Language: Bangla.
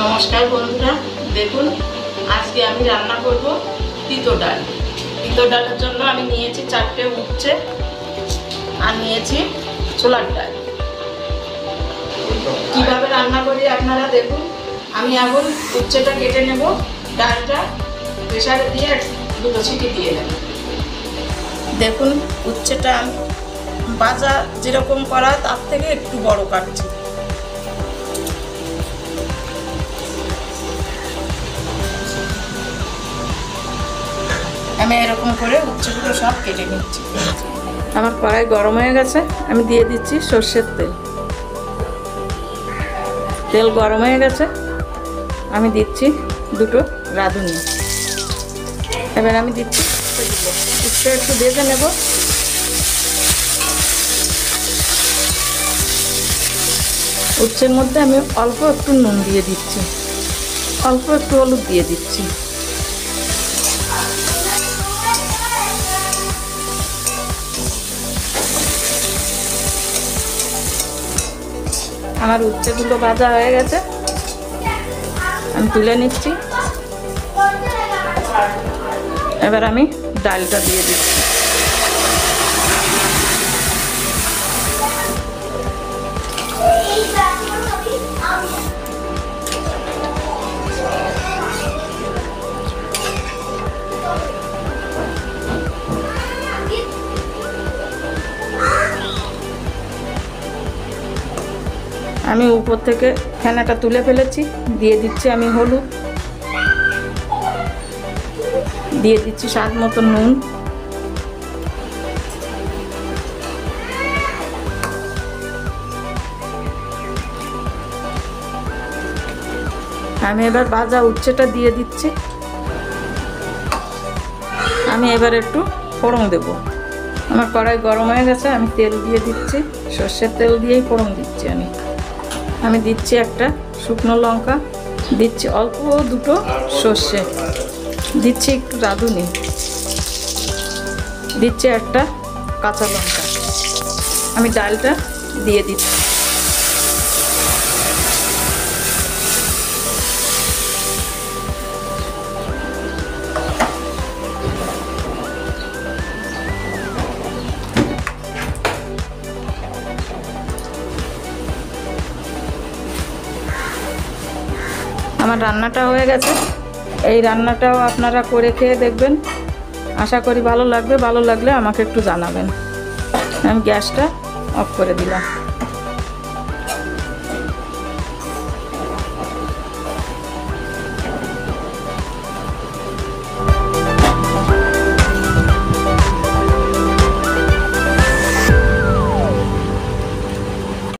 নমস্কার বন্ধুরা, দেখুন আজকে আমি রান্না করব তিতো ডাল। তিতো ডালের জন্য আমি নিয়েছি 4টে উচ্ছে আর নিয়েছি ছোলার ডাল। কিভাবে রান্না করি আপনারা দেখুন। আমি এখন উচ্ছেটা কেটে নেব, ডালটা প্রেসারে দিয়ে 2 সিটি দিয়ে নেব। দেখুন উচ্ছেটা আমি ভাজা যেরকম করা তার থেকে একটু বড় কাটছি। আমি এরকম করে উচ্ছেগুলো সব কেটে নিচ্ছি। আমার কড়াই গরম হয়ে গেছে, আমি দিয়ে দিচ্ছি সর্ষের তেল। তেল গরম হয়ে গেছে, আমি দিচ্ছি 2টো রাঁধুনি। এবার আমি দিচ্ছি উচ্ছে, একটু ভেজে নেব। উচ্ছের মধ্যে আমি অল্প একটু নুন দিয়ে দিচ্ছি, অল্প একটু হলুদ দিয়ে দিচ্ছি। আমার উচ্ছেগুলো ভাজা হয়ে গেছে, আমি তুলে নিচ্ছি। এবার আমি ডালটা দিয়ে দিচ্ছি। আমি উপর থেকে ফেনাটা তুলে ফেলেছি, দিয়ে দিচ্ছি আমি হলুদ, দিয়ে দিচ্ছি স্বাদ মতো নুন, আমি এবার ভাজা উচ্ছেটা দিয়ে দিচ্ছি। আমি এবার একটু ফোড়ন দেব। আমার কড়াই গরম হয়ে গেছে, আমি তেল দিয়ে দিচ্ছি। সর্ষের তেল দিয়েই ফোড়ন দিচ্ছি। আমি দিচ্ছি একটা শুকনো লঙ্কা, দিচ্ছি অল্প 2টো সর্ষে, দিচ্ছি একটু রাঁধুনি, দিচ্ছি একটা কাঁচা লঙ্কা। আমি ডালটা দিয়ে দিচ্ছি। আমার রান্নাটা হয়ে গেছে। এই রান্নাটাও আপনারা করে খেয়ে দেখবেন, আশা করি ভালো লাগবে। ভালো লাগলে আমাকে একটু জানাবেন। আমি গ্যাসটা অফ করে দিলাম।